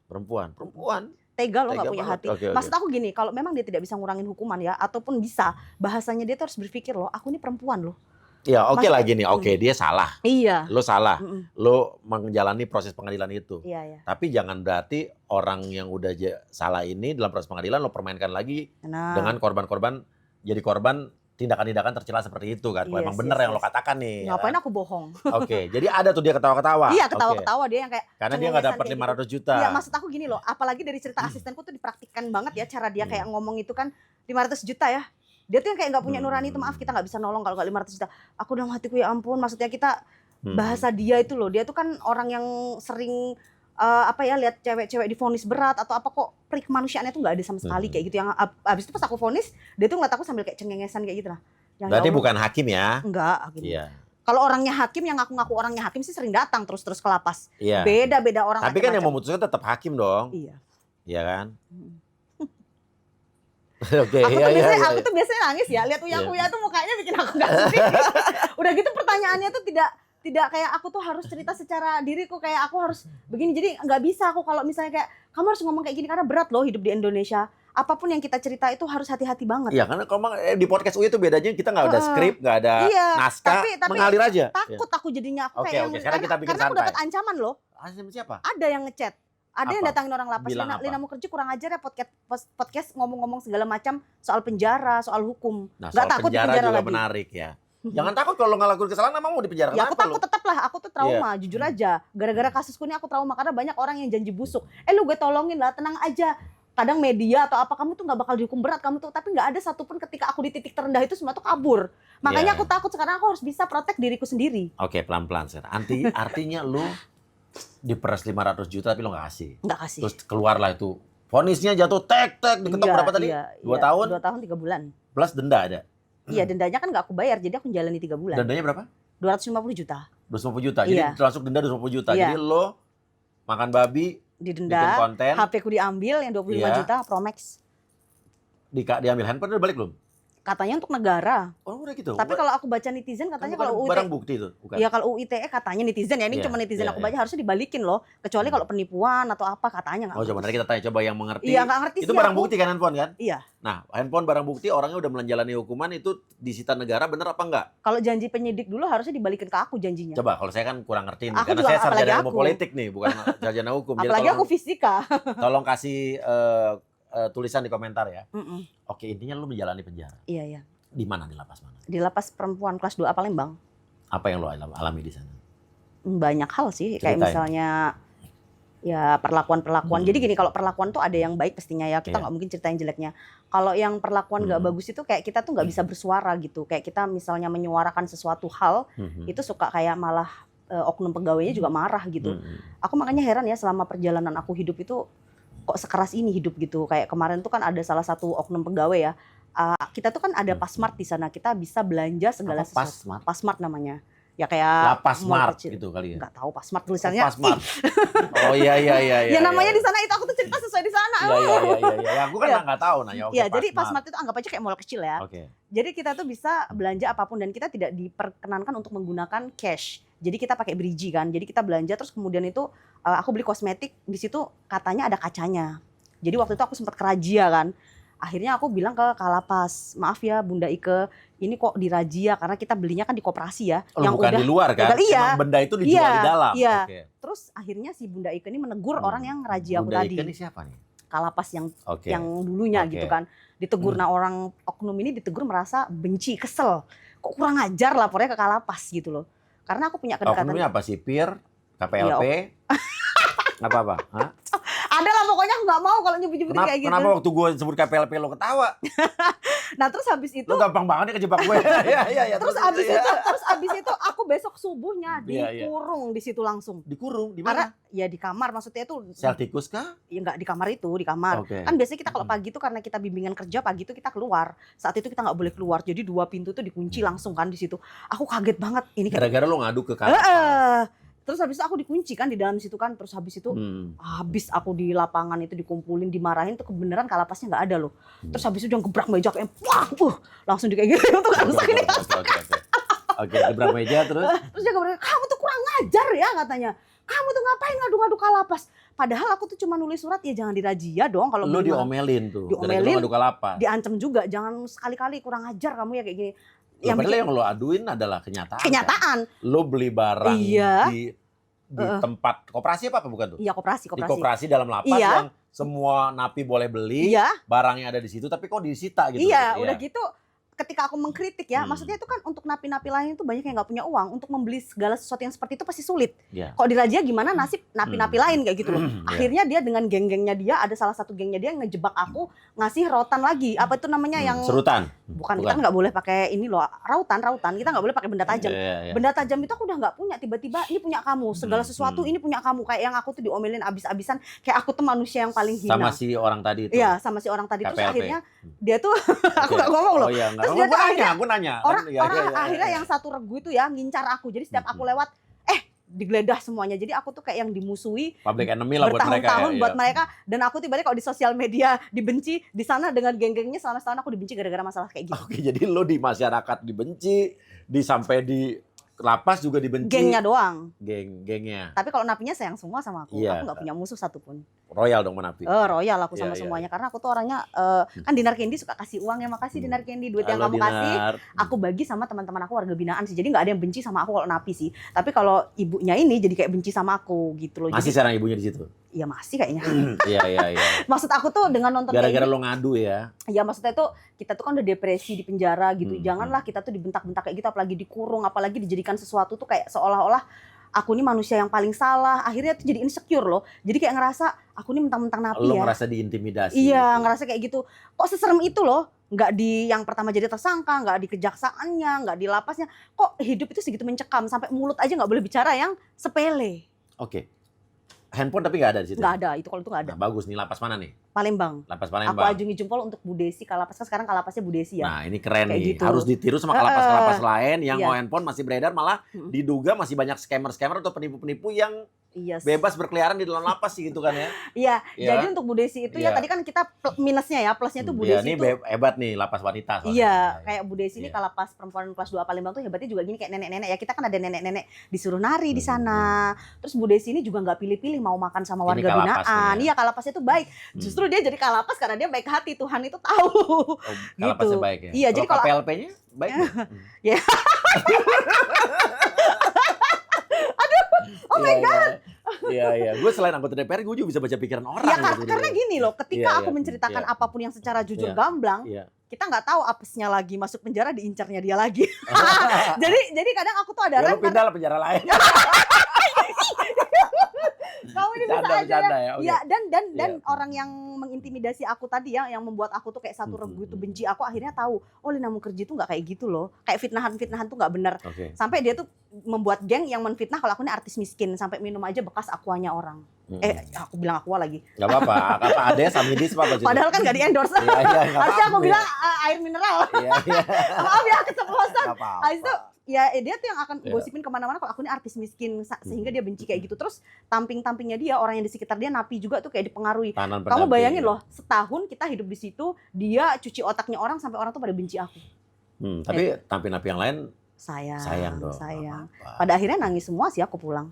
Perempuan. Tega loh, nggak punya hati. Oke. Maksud aku gini, kalau memang dia tidak bisa ngurangin hukuman ya, ataupun bisa, bahasanya dia tuh harus berpikir loh, aku ini perempuan loh. Ya oke lah Maksudnya- gini, oke dia salah. Iya. Lo salah. Lo menjalani proses pengadilan itu. Iya. Tapi jangan berarti orang yang udah salah ini dalam proses pengadilan lo permainkan lagi Nah, dengan korban-korban jadi korban tindakan-tindakan tercela seperti itu kan. Kalau Yes, emang bener yes, yang lo yes. katakan nih. ngapain ya. aku bohong? Oke, jadi ada tuh dia ketawa-ketawa. Iya, Oke. ketawa-ketawa dia yang kayak Karena dia nggak dapat cengengesan kayak 500 juta. Iya, maksud aku gini loh, apalagi dari cerita asistenku tuh dipraktikkan banget ya cara dia kayak ngomong itu kan 500 juta ya. Dia tuh yang kayak nggak punya nurani itu, maaf kita nggak bisa nolong kalau nggak 500 juta. Aku dalam hatiku ya ampun, maksudnya kita bahasa dia itu loh, dia tuh kan orang yang sering lihat cewek-cewek divonis berat atau apa kok peri kemanusiaannya tuh nggak ada sama sekali kayak gitu. Yang abis itu pas aku vonis, dia tuh ngeliat aku sambil kayak cengengesan kayak gitu lah. Yang Berarti ya Allah, bukan hakim ya? enggak hakim. Iya. Kalau orangnya hakim yang ngaku-ngaku orangnya hakim sih sering datang terus-terus ke lapas. Iya. Beda-beda orang. Tapi kan yang macam-macam. memutuskan tetap hakim dong. Iya. Iya kan? Hmm. Oke, Aku tuh biasanya nangis ya, lihat Uya tuh mukanya bikin aku nggak sedih. Udah gitu pertanyaannya tuh tidak kayak aku tuh harus cerita secara diriku, kayak aku harus begini. Jadi nggak bisa aku kalau misalnya kayak kamu harus ngomong kayak gini karena berat loh hidup di Indonesia. Apapun yang kita cerita itu harus hati-hati banget. Iya, karena kalau di podcast Uya itu bedanya kita nggak ada skrip, nggak ada naskah, tapi mengalir aja. Takut aku jadinya aku Oke, kayak oke. Sekarang kita bikin karena aku santai. dapat ancaman loh. Siapa? Ada yang ngechat. Ada yang Apa? datangin orang lapas. Bilang apa? Lina Mukherjee kurang ajar ya podcast ngomong-ngomong segala macam soal penjara, soal hukum. Nah, Nggak soal takut di penjara penjara juga lagi. menarik ya. Jangan takut kalau nggak ngelakuin kesalahan, emang mau dipenjara. Ya aku Kenapa takut lu? tetap lah, aku tuh trauma, jujur aja. Gara-gara kasusku ini aku trauma karena banyak orang yang janji busuk. Lu gue tolongin lah, tenang aja. Kadang media atau apa kamu tuh nggak bakal dihukum berat kamu tuh, tapi nggak ada satupun ketika aku di titik terendah itu semua tuh kabur. Makanya aku takut sekarang aku harus bisa protek diriku sendiri. Oke, pelan-pelan, Sir. Artinya lu diperas 500 juta tapi lo nggak kasih. Nggak kasih. Terus keluarlah itu. Vonisnya jatuh tek diketok berapa tadi? 2 tahun? 2 tahun 3 bulan. Plus denda ada. Iya, dendanya kan nggak aku bayar, jadi aku jalani 3 bulan. Dendanya berapa? 250 juta. 250 juta. Jadi Iya. termasuk denda 250 juta. Iya. Jadi lo makan babi, bikin didenda, konten, HP ku diambil yang 25 Iya. juta Pro Max. diambil handphone udah balik belum? Katanya untuk negara. Oh udah gitu. Tapi kalau aku baca netizen katanya kalau barang UU ITE, bukti itu, bukan? ya kalau UU ITE katanya netizen ya, ini Iya, cuma netizen iya, aku baca harusnya dibalikin loh. Kecuali kalau penipuan atau apa katanya nggak. Oh coba nanti kita tanya coba yang mengerti. Iya nggak ngerti Itu sih barang aku. bukti kan handphone kan? Iya. Nah handphone barang bukti orangnya udah menjalani hukuman itu disita negara bener apa enggak? Kalau janji penyidik dulu harusnya dibalikin ke aku janjinya. Coba kalau saya kan kurang ngerti nih, Aku karena juga, saya apalagi sarjana ilmu aku. politik nih, bukan sarjana hukum. Jadi Apalagi aku fisika. tolong kasih tulisan di komentar ya. Mm-mm. Oke intinya lu menjalani penjara. Iya iya. Di mana, di lapas mana? Di lapas perempuan kelas 2 Palembang. Apa yang lo alami di sana? Banyak hal sih, kayak Ceritain. misalnya ya perlakuan-perlakuan. Jadi gini, kalau perlakuan tuh ada yang baik pastinya ya. Kita Iya. nggak mungkin ceritain jeleknya. Kalau yang perlakuan nggak bagus itu kayak kita tuh nggak bisa bersuara gitu. Kayak kita misalnya menyuarakan sesuatu hal, itu suka kayak malah oknum pegawainya juga marah gitu. Aku makanya heran ya selama perjalanan aku hidup itu kok sekeras ini hidup gitu. Kayak kemarin tuh kan ada salah satu oknum pegawai ya. Kita tuh kan ada Pasmart di sana. Kita bisa belanja segala Apa, sesuatu. Pasmart? Pasmart namanya. Ya kayak Lapas mall Mart kecil. gitu kali ya. Nggak tahu Pasmart Oh, tulisannya. Pasmart. Oh iya. Ya namanya di sana itu aku tuh cerita sesuai di sana. Iya. Aku kan Iya. nggak tahu nanya. Oke, Ya, jadi Pasmart itu anggap aja kayak mall kecil ya. Oke. Jadi kita tuh bisa belanja apapun dan kita tidak diperkenankan untuk menggunakan cash. Jadi kita pakai Briji kan. Jadi kita belanja terus kemudian itu aku beli kosmetik, di situ katanya ada kacanya. Jadi waktu itu aku sempat kerazia kan. Akhirnya aku bilang ke Kalapas, maaf ya Bunda Ike, ini kok dirazia karena kita belinya kan di koperasi ya. Oh, bukan di luar kan? Iya. Emang benda itu dijual di dalam. Iya. Oke. Terus akhirnya si Bunda Ike ini menegur orang yang razia aku Bunda tadi. Ike ini siapa nih? Kalapas yang Oke. dulunya Oke. gitu kan. Ditegur, nah orang oknum ini ditegur merasa benci, kesel. Kok kurang ajar lapornya ke Kalapas gitu loh. Karena aku punya kedekatan. Oknumnya apa? Sipir, KPLP, apa-apa? Hah? Ada lah pokoknya aku nggak mau kalau nyebut-nyebutin Kenapa, kayak gitu. kenapa waktu gue sebut KPLP lo ketawa? Nah terus habis itu Lo gampang banget nih kejebak gue. Iya. terus abis itu aku besok subuhnya Iya, iya. dikurung di situ langsung. Dikurung di Karena mana? ya di kamar, maksudnya itu Sel tikus kah? ya nggak di kamar itu, di kamar. Oke. Kan biasanya kita kalau pagi itu karena kita bimbingan kerja pagi itu kita keluar. Saat itu kita nggak boleh keluar. Jadi 2 pintu tuh dikunci langsung kan di situ. Aku kaget banget. Ini Gara-gara lo ngadu ke Kalapas. terus habis itu aku dikunci kan di dalam situ kan. Terus habis itu habis aku di lapangan itu dikumpulin, dimarahin tuh kebenaran Kalapasnya nggak ada loh. Terus habis itu dia gebrak meja kayak wah, langsung di kayak gitu tuh kan. Oke, gebrak meja terus. Terus dia gebrak, kamu tuh kurang ngajar ya katanya. Kamu tuh ngapain ngadu-ngadu Kalapas? Padahal aku tuh cuma nulis surat ya jangan dirazia dong kalau Lo beli barang. diomelin tuh. Diomelin. Gara-gara lo ngadu Kalapas. Diancam juga, jangan sekali-kali kurang ajar kamu ya kayak gini. Padahal bikin yang lo aduin adalah kenyataan. kenyataan. Kan? Lo beli barang Iya. di tempat koperasi apa bukan tuh? Iya koperasi. Di koperasi dalam lapas Iya. yang semua napi boleh beli, Iya, barangnya ada di situ, tapi kok disita gitu. iya, udah gitu. Ketika aku mengkritik ya, Hmm. maksudnya itu kan untuk napi-napi lain itu banyak yang nggak punya uang untuk membeli segala sesuatu yang seperti itu pasti sulit. Iya. Kok dirazia gimana nasib napi-napi lain kayak gitu loh. Iya. Akhirnya dia dengan geng-gengnya dia, ada salah satu gengnya dia yang ngejebak aku ngasih rautan lagi. Apa itu namanya yang Serutan. bukan kita nggak boleh pakai ini loh, rautan. Kita nggak boleh pakai benda tajam. Iya. Benda tajam itu aku udah nggak punya, tiba-tiba ini punya kamu, segala sesuatu ini punya kamu. Kayak yang aku tuh diomelin abis-abisan, kayak aku tuh manusia yang paling hina. Sama si orang tadi itu. Iya, sama si orang tadi. Terus KPLP. akhirnya dia tuh aku nggak ngomong loh. Oh iya, Terus dia tuh gue nanya. Orang Iya, akhirnya yang satu regu itu ya ngincar aku. Jadi setiap aku lewat digeledah semuanya. Jadi aku tuh kayak yang dimusuhi public enemy lah buat mereka. bertahun-tahun buat mereka. Dan aku tiba-tiba kalau di sosial media dibenci, di sana dengan geng-gengnya selama setahun aku dibenci gara-gara masalah kayak gitu. Oke, jadi lo di masyarakat dibenci, sampai di lapas juga dibenci. Gengnya doang. Gengnya. Tapi kalau napinya sayang semua sama aku. Iya. Aku nggak punya musuh satupun. Royal dong menapi. Royal aku sama Iya, semuanya. Karena aku tuh orangnya, kan Dinar Candy suka kasih uang ya. Makasih Dinar Candy, duit yang Halo, kamu kasih. Dinar. Aku bagi sama teman-teman aku warga binaan sih. Jadi nggak ada yang benci sama aku kalau napi sih. Tapi kalau ibunya ini jadi kayak benci sama aku gitu loh. Masih Jadi, sekarang ibunya di situ. iya masih kayaknya. Iya. Maksud aku tuh dengan nonton Gara-gara kayak lo ngadu ya. gitu, ya maksudnya tuh kita tuh kan udah depresi di penjara gitu. Hmm. Janganlah kita tuh dibentak-bentak kayak gitu, apalagi dikurung, apalagi dijadikan sesuatu tuh kayak seolah-olah aku ini manusia yang paling salah. Akhirnya tuh jadi insecure loh. Jadi kayak ngerasa aku ini mentang-mentang napi Lo ya. merasa diintimidasi. Iya, ngerasa kayak gitu. Kok seserem itu loh? Nggak di yang pertama jadi tersangka, nggak di kejaksaannya, nggak di lapasnya. Kok hidup itu segitu mencekam sampai mulut aja nggak boleh bicara yang sepele. Oke. Handphone tapi nggak ada di situ. Nggak ada, itu kalau itu nggak ada. Nah, bagus nih, lapas mana nih? Palembang. Lapas Aku Palembang. ajungi jempol untuk Bu Desi Kalapas. Kan sekarang Kalapasnya Bu Desi ya. Nah, ini keren Kayak nih. gitu. Harus ditiru sama kalapas-kalapas lain yang Iya. mau handphone masih beredar, malah diduga masih banyak scammer-scammer atau penipu-penipu yang Iya. Bebas berkeliaran di dalam lapas sih gitu kan ya. Iya, Iya. jadi untuk Bu Desi itu ya Iya. tadi kan kita minusnya ya, plusnya tuh Bu Iya, Desi ini itu hebat nih lapas wanita soalnya. iya, kayak Bu Desi ini Iya. kalau pas perempuan kelas 2 Palembang tuh hebatnya juga gini kayak nenek-nenek ya. Kita kan ada nenek-nenek disuruh nari di sana. Terus Bu Desi ini juga nggak pilih-pilih mau makan sama Ini warga Kalapas binaan. nih ya. Iya, Kalapasnya tuh baik. Justru dia jadi Kalapas karena dia baik hati, Tuhan itu tahu. Oh, Kalapasnya baik ya. Iya, jadi kalau KPLP-nya baik. Ya. Oh my god. Iya. Gue selain anggota DPR, gue juga bisa baca pikiran orang. ya gitu. karena gini loh, ketika Iya, aku iya. menceritakan Iya. apapun yang secara jujur Iya. gamblang, Iya. kita nggak tahu apesnya lagi masuk penjara diincarnya dia lagi. jadi kadang aku tuh ada Ya, rem lo pindah lah penjara lain. kamu ini bisa Bercanda aja ya. Oke. ya dan Iya. orang yang mengintimidasi aku tadi ya, yang membuat aku tuh kayak satu regu itu benci aku, akhirnya tahu oh Lina Mukherjee tuh nggak kayak gitu loh, kayak fitnahan tuh nggak benar. Oke. Sampai dia tuh membuat geng yang menfitnah kalau aku ini artis miskin, sampai minum aja bekas aquanya orang. Aku bilang aqua lagi. Gak apa-apa. Apa ada Samidis apa situ? Padahal kan gak di endorse. Iya, nggak Harusnya aku apa-apa. bilang air mineral. Iya. Maaf ya keceplosan. Gak apa-apa. Habis itu ya dia tuh yang akan Iya. gosipin kemana-mana kalau aku ini artis miskin sehingga dia benci kayak gitu. Terus tamping-tampingnya dia, orang yang di sekitar dia napi juga tuh kayak dipengaruhi. Tahanan Kamu pendamping. bayangin loh, setahun kita hidup di situ, dia cuci otaknya orang sampai orang tuh pada benci aku. Tapi napi-napi yang lain Sayang dong. sayang. Nggak apa-apa. Pada akhirnya nangis semua sih aku pulang.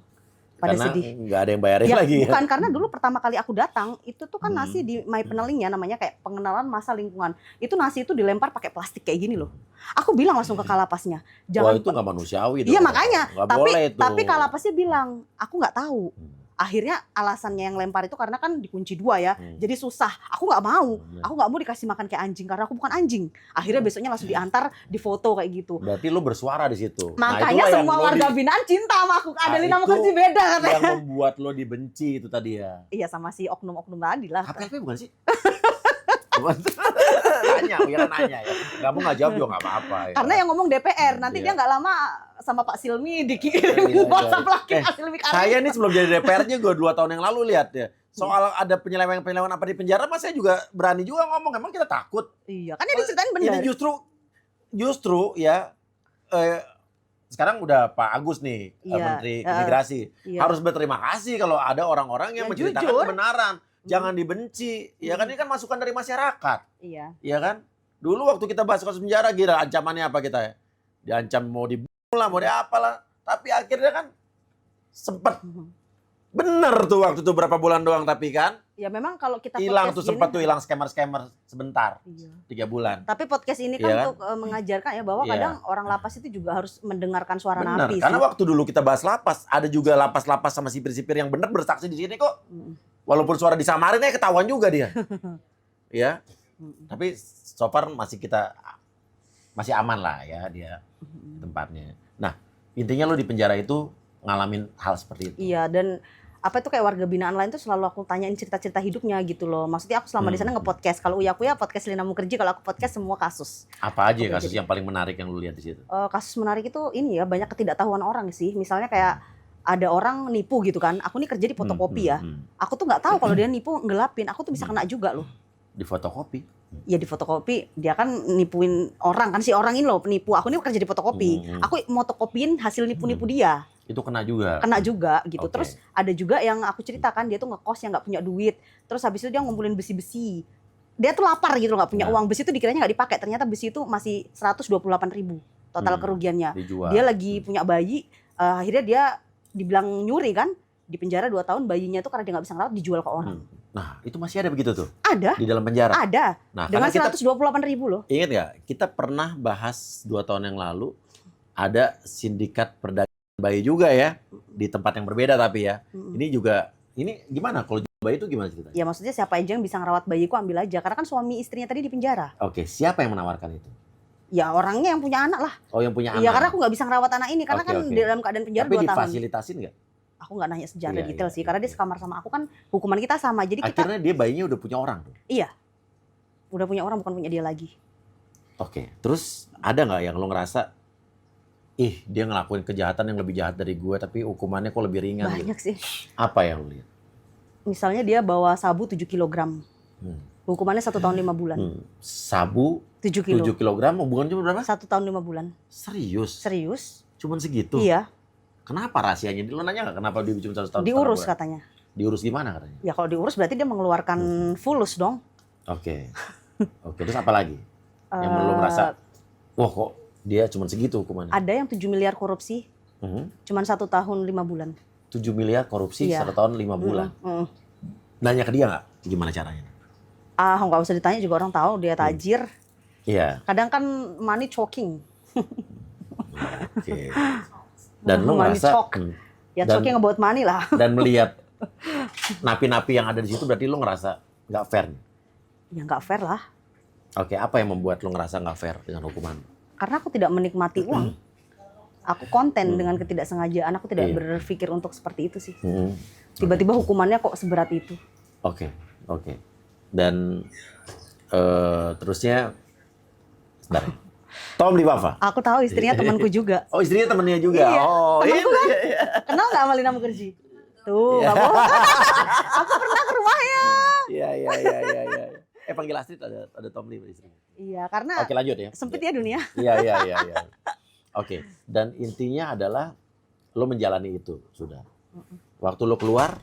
Pada Karena sedih. nggak ada yang bayarin Ya, lagi. bukan karena dulu pertama kali aku datang itu tuh kan nasi di My Hmm. Peneling ya, namanya kayak pengenalan masa lingkungan. Itu nasi itu dilempar pakai plastik kayak gini loh. Aku bilang langsung ke Kalapasnya, Wah, jangan. itu nggak manusiawi dong. Iya makanya. Nggak Tapi boleh itu. tapi Kalapasnya bilang, aku nggak tahu. Hmm. Akhirnya alasannya yang lempar itu karena kan dikunci 2 ya, Hmm. jadi susah. Aku nggak mau. Hmm. Aku nggak mau dikasih makan kayak anjing karena aku bukan anjing. Akhirnya besoknya langsung diantar, difoto kayak gitu. Berarti lu bersuara di situ. Makanya itulah semua yang lo warga binaan cinta sama aku. Ada Lina itu Mukherjee beda katanya. yang membuat lo dibenci itu tadi ya. Iya sama si oknum-oknum tadi lah. KPLP bukan sih? Bukan. Nanya ya. Kamu nggak jawab juga nggak apa-apa. Ya. Karena yang ngomong DPR, nanti Iya. dia nggak lama sama Pak Silmi Iya, dikirimin iya. WhatsApp lagi Eh, Pak Silmi Saya nih sebelum jadi DPR-nya gue 2 tahun yang lalu lihat ya. Soal ada penyelewengan apa di penjara, mas saya juga berani juga ngomong. Emang kita takut? Iya, kan dia diceritain benar. Ini justru ya sekarang udah Pak Agus nih, Iya, Menteri Imigrasi. Iya. Harus berterima kasih kalau ada orang-orang yang Yang menceritakan jujur. kebenaran. Jangan dibenci. Ya kan ini kan masukan dari masyarakat. Iya. Iya kan? Dulu waktu kita bahas kasus penjara, gila ancamannya apa kita ya? Diancam mau dibunuh lah, mau diapalah. Tapi akhirnya kan sempat bener tuh waktu itu berapa bulan doang, tapi kan Ya memang kalau kita hilang podcast tuh gini- sempat tuh hilang scammer-scammer sebentar, Iya. 3 bulan. Tapi podcast ini kan Iya kan? untuk mengajarkan ya bahwa Iya. kadang orang lapas itu juga harus mendengarkan suara Bener, napi karena sih. waktu dulu kita bahas lapas, ada juga lapas-lapas sama sipir-sipir yang bener bersaksi di sini kok. Mm. Walaupun suara disamarin ketahuan juga dia. Ya, Mm. tapi so far masih aman lah ya dia tempatnya. Nah, intinya lo di penjara itu ngalamin hal seperti itu. Iya, dan apa itu kayak warga binaan lain tuh selalu aku tanyain cerita-cerita hidupnya gitu loh. Maksudnya aku selama di sana nge-podcast. Kalau Uya podcast Lina Mukherjee, kalau aku podcast semua kasus. Apa aja Oke, kasus jadi- yang paling menarik yang lu lihat di situ? Kasus menarik itu ini ya, banyak ketidaktahuan orang sih. Misalnya kayak ada orang nipu gitu kan. Aku nih kerja di fotokopi ya. Aku tuh nggak tahu kalau dia nipu ngelapin. Aku tuh bisa kena juga loh. Di fotokopi. Ya di fotokopi dia kan nipuin orang kan, si orang ini loh penipu. Aku nih kerja di fotokopi. Aku motokopiin hasil nipu-nipu dia. Itu kena juga. Kena juga gitu. Oke. Terus ada juga yang aku ceritakan dia tuh ngekos yang nggak punya duit. Terus habis itu dia ngumpulin besi-besi. Dia tuh lapar gitu loh, nggak punya Nah. uang. Besi itu dikiranya nggak dipakai. Ternyata besi itu masih 128.000 total kerugiannya. Dijual. Dia lagi punya bayi. Akhirnya dia dibilang nyuri kan. Di penjara 2 tahun, bayinya tuh karena dia nggak bisa ngerawat dijual ke orang. Nah, itu masih ada begitu tuh Ada, di dalam penjara. ada. Nah, Dengan karena kita 128.000 loh. ingat nggak? Kita pernah bahas 2 tahun yang lalu ada sindikat perdagangan bayi juga ya di tempat yang berbeda tapi ya. Ini juga ini gimana kalau jual bayi itu gimana ceritanya? Ya maksudnya siapa aja yang bisa ngerawat bayiku ambil aja. Karena kan suami istrinya tadi di penjara. Oke, siapa yang menawarkan itu? Ya orangnya yang punya anak lah. Oh, yang punya anak. Iya karena aku nggak bisa ngerawat anak ini. Karena Oke, kan oke. di dalam keadaan penjara Tapi 2 tahun. difasilitasin nggak? Aku nggak nanya sejarah Iya, detail iya, sih. iya, Karena dia iya. sekamar sama aku kan hukuman kita sama. Jadi kita Akhirnya dia bayinya udah punya orang tuh. udah punya orang bukan punya dia lagi. Oke, terus ada nggak yang lo ngerasa dia ngelakuin kejahatan yang lebih jahat dari gue tapi hukumannya kok lebih ringan gitu? Banyak sih. Apa yang lo lihat? Misalnya dia bawa sabu 7 kilogram. Hmm. Hukumannya 1 tahun 5 bulan. Sabu 7 kilo. 7 kilogram hubungannya berapa? 1 tahun 5 bulan. Serius? Serius? Cuman segitu? Iya. Kenapa rahasianya? Lo nanya nggak kenapa dia cuma 1 tahun? Diurus katanya. Diurus gimana katanya? Ya kalau diurus berarti dia mengeluarkan fulus dong. Oke. Oke, terus apa lagi? Yang lo merasa, wah kok dia cuma segitu hukumannya? Ada yang 7 miliar korupsi, cuman 1 tahun 5 bulan. 7 miliar korupsi, Iya. 1 tahun 5 bulan. Nanya ke dia nggak? Gimana caranya? Nggak usah ditanya juga orang tahu dia tajir. Iya. Kadang kan money choking. Oke. Dan lo Money ngerasa, choke. Ya dan- choking about money lah. dan melihat napi-napi yang ada di situ, berarti lo ngerasa nggak fair nih? Ya nggak fair lah. Oke, apa yang membuat lo ngerasa nggak fair dengan hukuman? Karena aku tidak menikmati uang. Aku konten dengan ketidaksengajaan. Aku tidak Iya. berpikir untuk seperti itu sih. Tiba-tiba hukumannya kok seberat itu. Oke. Dan terusnya, sebentar. Tom di Bava. Aku tahu istrinya temanku juga. Oh, istrinya temennya juga. Iya, Oh, temanku kan. iya. Kenal nggak sama Lina Mukherjee? Tuh, nggak bohong. Aku pernah ke rumahnya. Iya. Panggil Astrid ada Tom Lee istrinya. Iya, karena Oke, lanjut ya. sempit ya dunia. Iya. Oke, dan intinya adalah lo menjalani itu sudah. Waktu lo keluar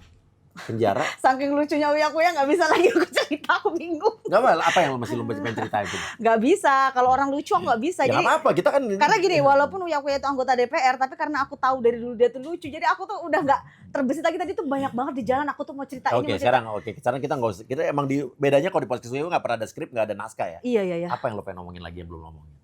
penjara, Saking lucunya Uya nggak bisa lagi aku cerita, aku bingung. nggak apa yang lo masih pengen cerita itu? Nggak bisa, kalau orang lucu aku nggak bisa. Ya Jadi nggak apa-apa, kita kan. karena gini, walaupun Uya itu anggota DPR, tapi karena aku tahu dari dulu dia tuh lucu, jadi aku tuh udah nggak terbesit lagi. Tadi tuh banyak banget di jalan, aku tuh mau cerita ini. Oke, mau cerita. sekarang kita nggak usah. Kita emang bedanya kalau di podcast gue nggak pernah ada skrip, nggak ada naskah ya. Iya. Apa yang lo pengen ngomongin lagi yang belum ngomongin?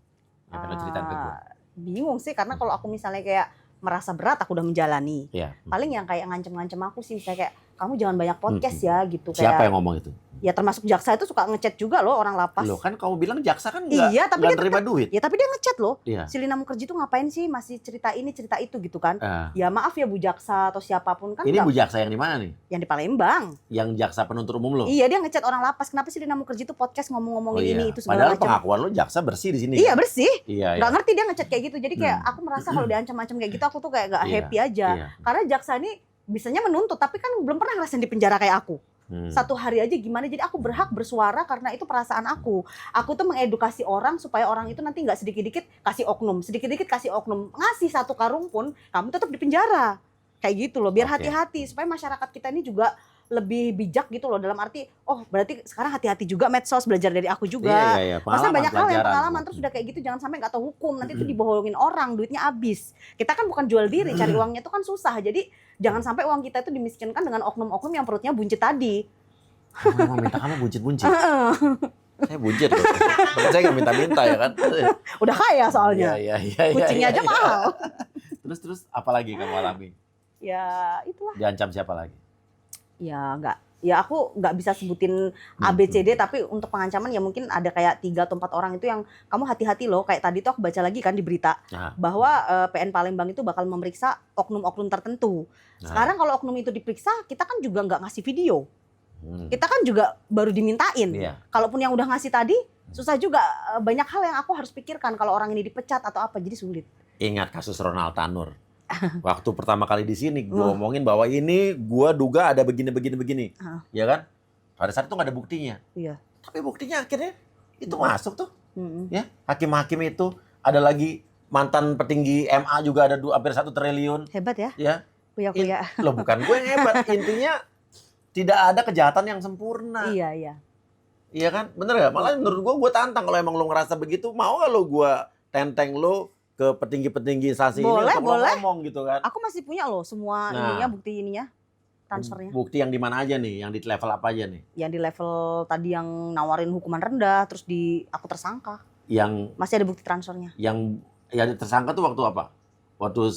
Yang pengen lo ceritain ke gue? Bingung sih, karena kalau aku misalnya kayak merasa berat, aku udah menjalani. Iya. Paling yang kayak ngancem-ngancem aku sih, saya kayak kamu jangan banyak podcast ya gitu. Siapa Kayak, yang ngomong itu? ya termasuk jaksa itu suka ngechat juga loh orang lapas. Lo kan kamu bilang jaksa kan nggak Iya, tapi nggak dia terima duit. Ya tapi dia ngechat loh. Iya. Si Lina Mukherjee tuh ngapain sih masih cerita ini cerita itu gitu kan? Ah. Ya maaf ya Bu Jaksa atau siapapun kan Ini nggak- Bu Jaksa yang di mana nih? yang di Palembang. Yang jaksa penuntut umum lo? Iya, dia ngechat orang lapas. Kenapa sih Lina Mukherjee tuh podcast ngomong-ngomongin ini itu segala Padahal macam. pengakuan lo jaksa bersih di sini. Iya, kan? bersih. Iya. Nggak ngerti dia ngechat kayak gitu. Jadi kayak aku merasa kalau diancam-ancam kayak gitu aku tuh kayak gak Iya, happy aja. iya. Karena jaksa ini bisanya menuntut tapi kan belum pernah ngerasain di penjara kayak aku. 1 hari aja gimana, jadi aku berhak bersuara karena itu perasaan aku. Aku tuh mengedukasi orang supaya orang itu nanti nggak sedikit-dikit kasih oknum, sedikit-dikit kasih oknum, ngasih 1 karung pun kamu tetap di penjara. Kayak gitu loh, biar Oke. hati-hati supaya masyarakat kita ini juga lebih bijak gitu loh, dalam arti oh berarti sekarang hati-hati juga medsos, belajar dari aku juga. Iya. Masa banyak hal yang pelajaran. pengalaman terus udah kayak gitu, jangan sampai nggak tahu hukum, nanti tuh dibohongin orang, duitnya habis. Kita kan bukan jual diri, cari uangnya tuh kan susah. Jadi jangan sampai uang kita itu dimiskinkan dengan oknum-oknum yang perutnya buncit tadi. Kamu emang minta kamu buncit-buncit. Saya buncit loh. Saya nggak minta-minta ya kan. Udah kaya soalnya. Iya. Kucingnya aja mahal. Terus apa lagi kamu alami? Ya itulah. Diancam siapa lagi? Ya aku nggak bisa sebutin ABCD, tapi untuk pengancaman ya mungkin ada kayak 3 atau 4 orang itu yang kamu hati-hati loh. Kayak tadi tuh aku baca lagi kan di berita Nah. bahwa PN Palembang itu bakal memeriksa oknum-oknum tertentu. Sekarang kalau oknum itu diperiksa, kita kan juga nggak ngasih video. Kita kan juga baru dimintain. Iya. Kalaupun yang udah ngasih tadi, susah juga. Banyak hal yang aku harus pikirkan kalau orang ini dipecat atau apa, jadi sulit. Ingat kasus Ronald Tanur. Waktu pertama kali di sini gue ngomongin bahwa ini gue duga ada begini. Ya kan? Pada saat itu nggak ada buktinya. Iya. Tapi buktinya akhirnya itu masuk tuh. Ya, hakim-hakim itu ada lagi mantan petinggi MA juga ada hampir 1 triliun. Hebat ya, Ya. kuya-kuya. Loh bukan gue yang hebat, intinya tidak ada kejahatan yang sempurna. Iya. Iya kan? Bener gak? Malah menurut gue tantang kalau emang lo ngerasa begitu, mau gak lo gue tenteng lo ke petinggi-petinggi instansi ini Boleh, untuk lo boleh. ngomong gitu kan? Aku masih punya loh semua Nah. ininya, bukti ininya, transfernya. Bukti yang di mana aja nih? Yang di level apa aja nih? Yang di level tadi yang nawarin hukuman rendah, terus aku tersangka. Yang Masih ada bukti transfernya. yang tersangka tuh waktu apa? Waktu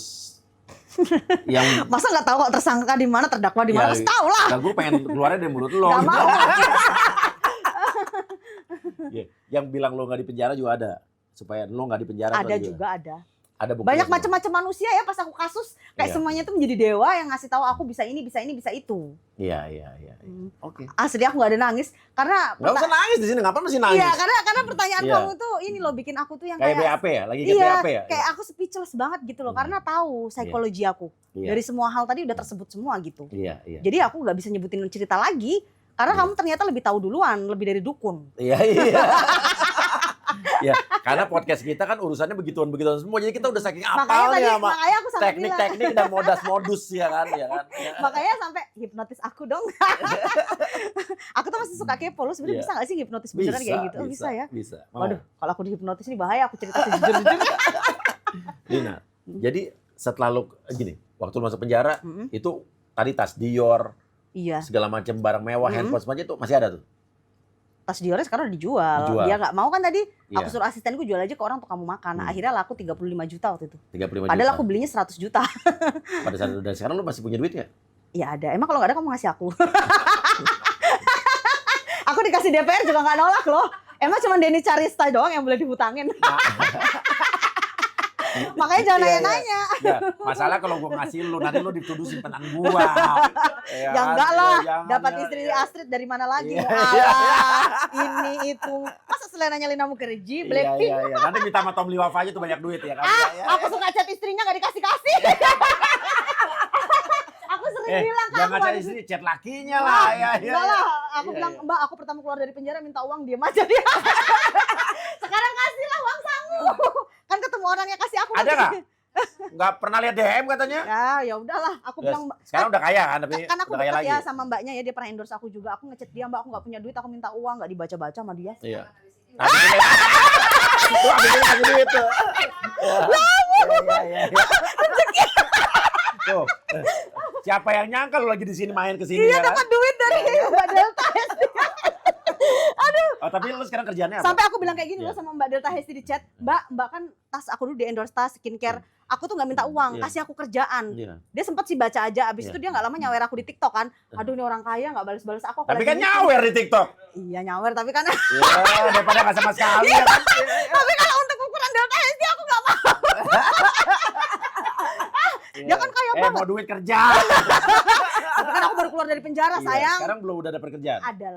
yang Masa nggak tahu kok tersangka di mana, terdakwa di mana? Ya, Pasti tahu lah. gue pengen keluarnya dari mulut lo. Gak mau. Ya, yang bilang lo nggak di penjara juga ada, supaya lo nggak di penjara. Ada juga ada. Ada bukti. Banyak macam-macam manusia ya pas aku kasus kayak Iya. semuanya tuh menjadi dewa yang ngasih tahu aku bisa ini, bisa itu. Iya. Oke. Asli aku nggak ada nangis karena Nggak usah nangis di sini. Ngapain masih nangis? Iya, karena pertanyaan Iya. kamu tuh ini loh bikin aku tuh yang Kayak kayak BAP ya? Lagi kayak iya, BAP ya? kayak aku speechless banget gitu loh, karena tahu psikologi aku. Iya. Dari semua hal tadi udah tersebut semua gitu. Iya. Jadi aku nggak bisa nyebutin cerita lagi karena kamu ternyata lebih tahu duluan, lebih dari dukun. Iya. Ya, karena podcast kita kan urusannya begituan-begituan semua. Jadi kita udah saking Makanya apalnya sama makanya aku sampai bilang. teknik-teknik dan modus-modus ya kan. Ya. Makanya sampai hipnotis aku dong. Aku tuh masih suka kepo. Lu sebenarnya bisa nggak sih hipnotis beneran kayak gitu? Oh, bisa ya. Bisa. Waduh, kalau aku dihipnotis ini bahaya. Aku cerita sejujur-jujur. Lina, jadi setelah lu gini, waktu lu masuk penjara itu tadi tas Dior, Iya. segala macam barang mewah, handphone semuanya itu masih ada tuh. Tas Diornya sekarang udah dijual. Dia nggak mau kan tadi. Iya. Aku suruh asistenku jual aja ke orang untuk kamu makan. Nah, akhirnya laku 35 juta waktu itu. 35 Padahal juta. aku belinya 100 juta. Pada saat itu, dan sekarang lu masih punya duit nggak? Ya ada. Emang kalau nggak ada kamu ngasih aku? Aku dikasih DPR juga nggak nolak loh. Emang cuma Denny Carista doang yang boleh dihutangin. Makanya jangan nanya-nanya. Ya, masalah kalau gua ngasih lu, nanti lu dituduh simpenan gua. Ya enggak lah, jangan, dapat ya, istri ya. Astrid dari mana lagi? Iya, Alah, ini itu. Masa selenanya Lina Mukherjee, Blackpink? Iya. Nanti minta sama Tom Liwafa aja tuh banyak duit ya kan. Aku suka chat istrinya nggak dikasih-kasih. Aku sering bilang ke jangan aku. cari istri, chat lakinya lah. Enggak lah, aku Iya, bilang, iya. Mbak, aku pertama keluar dari penjara minta uang, diam aja dia. Sekarang kasihlah uang sangu. Kan ketemu orang yang kasih aku. Ada nggak? Nggak pernah lihat DM katanya? Ya udahlah, aku Ya, bilang sekarang udah kaya kan, tapi kan aku udah kaya dekat lagi. ya sama mbaknya ya, dia pernah endorse aku juga. Aku ngechat dia, Mbak, aku nggak punya duit, aku minta uang, nggak dibaca-baca sama dia. Iya. Itu abisnya kasih duit tuh. Iya. Tuh, siapa yang nyangka lu lagi di sini main ke sini Iya, ya kan? dapat duit dari Mbak Delta. Oh, tapi lu sekarang kerjaannya apa? Sampai aku bilang kayak gini Iya. loh sama Mbak Delta Hesti di chat, Mbak kan tas aku dulu di endorse tas skincare. Aku tuh nggak minta uang, Iya. kasih aku kerjaan. Iya. Dia sempat sih baca aja, abis Iya. itu dia nggak lama nyawer aku di TikTok kan. Aduh, ini orang kaya nggak balas-balas aku. Tapi lagi kan miskin. nyawer di TikTok. Iya nyawer, tapi kan Iya, daripada nggak sama sekali ya kan. tapi kalau untuk ukuran Delta Hesti aku nggak mau. Dia kan kaya banget. Mau duit kerja. Tapi kan aku baru keluar dari penjara, Iya, sayang. sekarang belum udah ada pekerjaan. Ada.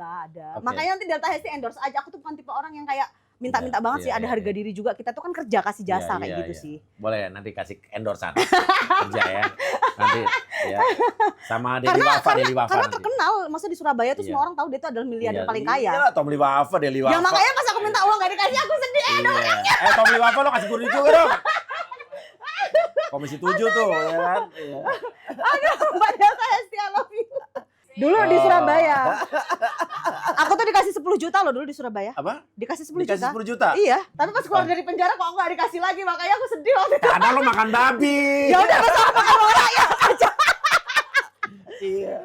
Oke. Makanya nanti Delta Hesti endorse aja. Aku tuh bukan tipe orang yang kayak minta-minta banget sih. Iya, Ada iya, harga diri juga. Kita tuh kan kerja kasih jasa Iya, kayak iya, gitu iya. sih. Boleh nanti kasih endorsean kerja ya. Nanti ya. Sama Deli Wafa Karena nanti. terkenal, maksudnya di Surabaya tuh Iya. semua orang tahu dia tuh adalah miliarder Iya, paling kaya. Iya, Tom Liwafa, Deli Wafa. Ya makanya pas aku minta uang gak dikasih, aku sedih. Iya. Tom Liwafa lo kasih gue duit juga dong. Komisi 7 tuh ya kan. Iya. Aduh, Mbak Delta Hesti, I love you. Dulu di Oh. Surabaya. Aku tuh dikasih 10 juta loh dulu di Surabaya. Apa? Dikasih 10 Dikasih juta. 10 juta? Iya, tapi pas keluar dari penjara kok nggak dikasih lagi, makanya aku sedih waktu itu. Karena lo makan babi. Ya udah masa aku makan orang ya aja. Iya.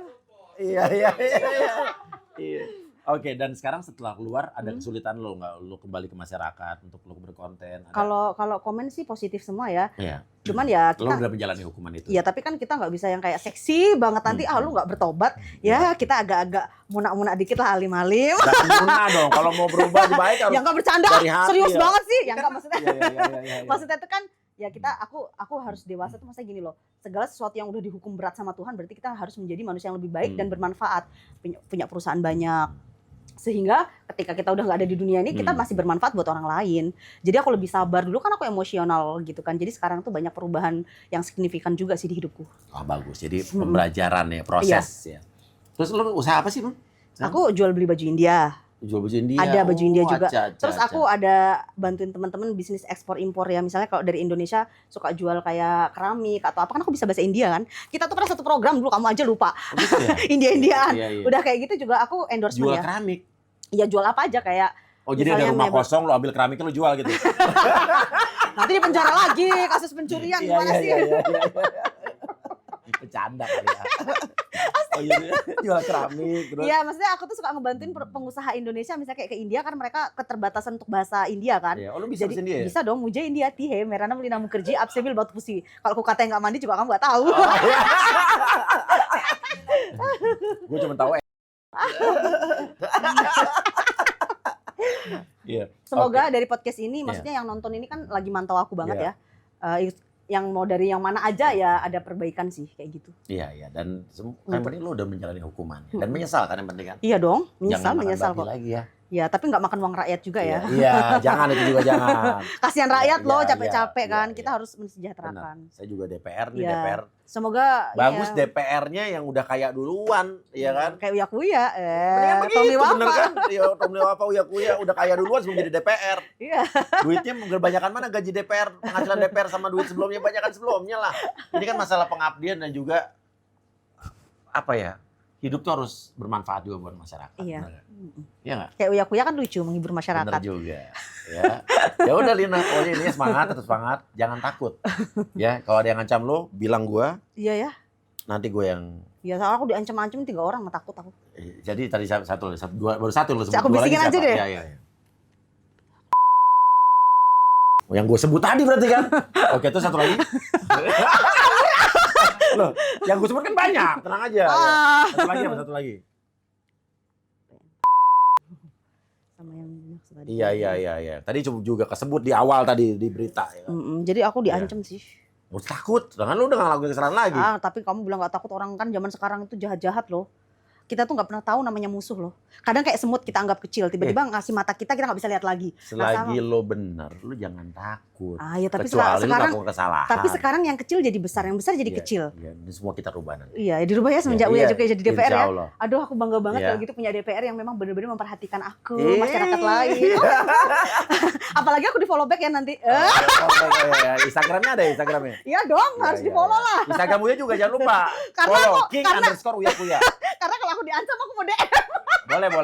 Oke, dan sekarang setelah keluar ada kesulitan lo nggak? Lo kembali ke masyarakat untuk lo berkonten? Ada? Kalau komen sih positif semua ya. Iya. Cuman ya Lo kita udah menjalani hukuman itu. iya, tapi kan kita nggak bisa yang kayak seksi banget nanti lu nggak bertobat. Ya kita agak-agak munak-munak dikit lah, alim-alim. Gak guna dong, kalau mau berubah lebih baik harus Ya nggak bercanda, dari hati, serius ya. banget sih. Ya nggak maksudnya. Iya. Maksudnya itu kan ya aku harus dewasa tuh, maksudnya gini loh. Segala sesuatu yang udah dihukum berat sama Tuhan berarti kita harus menjadi manusia yang lebih baik dan bermanfaat. Punya perusahaan banyak. Sehingga ketika kita udah nggak ada di dunia ini, kita masih bermanfaat buat orang lain. Jadi aku lebih sabar. Dulu kan aku emosional gitu kan. Jadi sekarang tuh banyak perubahan yang signifikan juga sih di hidupku. Oh, bagus. Jadi pembelajaran ya, proses ya. Terus lo usaha apa sih, Bang? Aku jual beli baju India. Jual baju India. Ada baju India juga. Aca. Terus aku ada bantuin teman-teman bisnis ekspor impor ya. Misalnya kalau dari Indonesia suka jual kayak keramik atau apa, kan aku bisa bahasa India kan. Kita tuh pernah satu program dulu, kamu aja lupa. Oh, gitu ya? India-Indiaan. Iya. Udah kayak gitu juga aku endorsement Jual ya. keramik. Iya, jual apa aja kayak Oh, jadi ada misalnya rumah mebel. kosong, lo ambil keramiknya lo jual gitu. nanti di penjara lagi kasus pencurian gimana sih? Iya. Bercanda kali ya. Oh iya, jual keramik terus. Iya, maksudnya aku tuh suka ngebantuin pengusaha Indonesia misalnya kayak ke India kan, mereka keterbatasan untuk bahasa India kan. Iya, oh lo bisa Jadi bahasa India ya? bisa dong, mujhe India tihe, merana melina mukerji, absemil buat pusi. Kalau aku kata yang nggak mandi juga kamu nggak tahu. Gue cuma tahu. Iya. Semoga dari podcast ini, maksudnya yang nonton ini kan lagi mantau aku banget ya. Yang mau dari yang mana aja ya ada perbaikan sih kayak gitu. Iya. Dan kan penting lo udah menjalani hukuman. Dan menyesal kan yang penting kan? Iya dong, Jangan makan menyesal babi kok. lagi ya. Ya, tapi nggak makan uang rakyat juga ya. Iya, jangan itu juga jangan. Kasihan rakyat Iya, loh, iya, capek-capek iya, kan. iya. Kita harus mensejahterakan. Benar. Saya juga DPR nih, Iya. DPR. Semoga Bagus ya, DPR-nya yang udah kaya duluan, ya kan? kayak Uya-Kuya. Mendingan Tommy begitu, bener Wapa. kan? Ya, Tommy Wapa, Uya-Kuya udah kaya duluan sebelum jadi DPR. Iya. Duitnya kebanyakan mana gaji DPR, penghasilan DPR sama duit sebelumnya, banyakan sebelumnya lah. Ini kan masalah pengabdian dan juga apa ya? Hidup tuh harus bermanfaat juga buat masyarakat. Iya. Bener nggak? Iya nggak? Kayak Uya-Kuya kan lucu, menghibur Bener masyarakat. juga. Ya. Ya udah Lina, pokoknya ini semangat, tetap semangat, jangan takut. Ya, kalau ada yang ngancam lo, bilang gua, Iya ya. nanti gue yang Ya soalnya aku diancam-ancam 3 orang, takut aku. jadi tadi dua baru satu lo sebut, Aku dua lagi bisikin aja siapa? deh. Iya, iya. Oh, yang gue sebut tadi berarti kan? Oke, itu satu lagi. Loh, yang gue sebut kan banyak, tenang aja. Ya. Satu lagi apa satu lagi? Sama yang maksud tadi. Iya. Tadi juga kesebut di awal tadi di berita. Ya. Jadi aku diancam sih. Lu takut, jangan lu udah nggak ngelakuin kesalahan lagi. Tapi kamu bilang gak takut, orang kan zaman sekarang itu jahat-jahat loh. Kita tuh nggak pernah tahu namanya musuh loh. Kadang kayak semut kita anggap kecil, tiba-tiba ngasih mata kita nggak bisa lihat lagi. Selagi lo bener, lu jangan takut. Ya tapi Kecuali lu sekarang melakukan kesalahan. tapi sekarang yang kecil jadi besar, yang besar jadi Iya, kecil. Iya, ini semua kita rubah nanti. Iya, dirubah ya semenjak Uya juga jadi DPR insya ya. Allah. Aduh, aku bangga banget Iya. kalau gitu punya DPR yang memang benar-benar memperhatikan aku, Iya. masyarakat lain. Apalagi aku di follow back ya nanti. Ya. Instagramnya ada ya, Instagramnya. Iya dong, harus di follow lah. Instagram Uya juga jangan lupa. Karena Follow aku- king_uyakuya. Karena kalau aku diancam aku mau DM.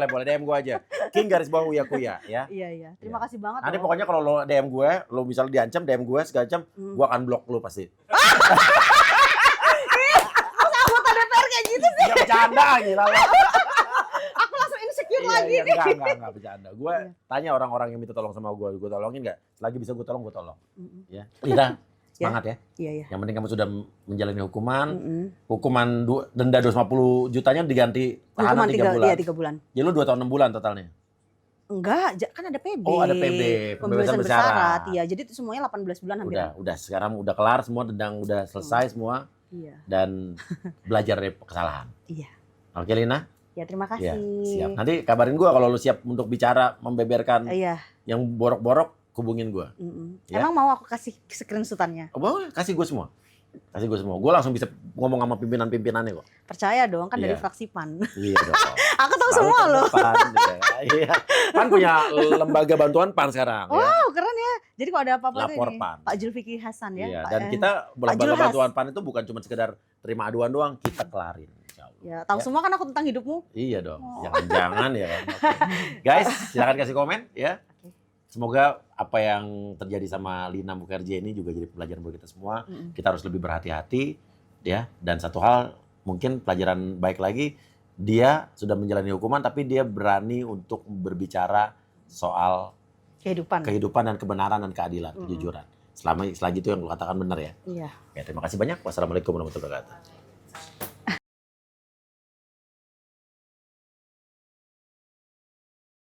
Boleh DM gua aja. King_uyakuya ya. Iya. Terima kasih banget. Nanti loh. pokoknya kalau lo DM gue, lo misalnya diancam DM gue segala macam, gue akan blok lo pasti. Anggota DPR kayak gitu sih. Ya bercanda gila lo. Aku langsung insecure lagi nih. Enggak bercanda. Gue tanya orang-orang yang minta tolong sama gue tolongin nggak? Selagi bisa gue tolong, gue tolong. Ya. Lina, semangat ya. Iya. Yang penting kamu sudah menjalani hukuman. Hukuman denda 250 jutanya diganti tahanan 3 bulan. Iya, 3 bulan. Jadi lu 2 tahun 6 bulan totalnya. Enggak, kan ada PB. Oh, ada PB, pembebasan bersyarat. Iya, jadi itu semuanya 18 bulan hampir. Udah sekarang udah kelar semua, dendang udah selesai semua. Iya. Dan belajar dari kesalahan. Iya. Oke Lina? Ya, terima kasih. Ya, siap. Nanti kabarin gua kalau lu siap untuk bicara membeberkan Iya. yang borok-borok, hubungin gua. Ya. Emang mau aku kasih screenshot-annya? Oh, boleh, kasih gua semua. Gua langsung bisa ngomong sama pimpinan-pimpinannya kok. Percaya dong, kan dari Iya. fraksi PAN. Iya dong. Aku tahu Selalu semua loh. terdepan, ya. Iya. PAN punya lembaga bantuan PAN sekarang ya. Wow, keren ya. Jadi kalau ada apa-apa tuh Lapor ini, PAN. Pak Zulfikri Hasan ya. Iya, Pak, dan kita lembaga Julhas. bantuan PAN itu bukan cuma sekedar terima aduan doang, kita kelarin insyaallah. Ya, tahu semua kan aku tentang hidupmu. Iya dong. Jangan-jangan ya kan. Oke. Guys, silakan kasih komen ya. Oke. Semoga apa yang terjadi sama Lina Mukherjee ini juga jadi pelajaran buat kita semua. Kita harus lebih berhati-hati ya. Dan satu hal mungkin pelajaran baik lagi, dia sudah menjalani hukuman tapi dia berani untuk berbicara soal kehidupan dan kebenaran dan keadilan, kejujuran. Selagi itu yang lu katakan benar ya. Iya. Ya, terima kasih banyak. Wassalamualaikum warahmatullahi wabarakatuh.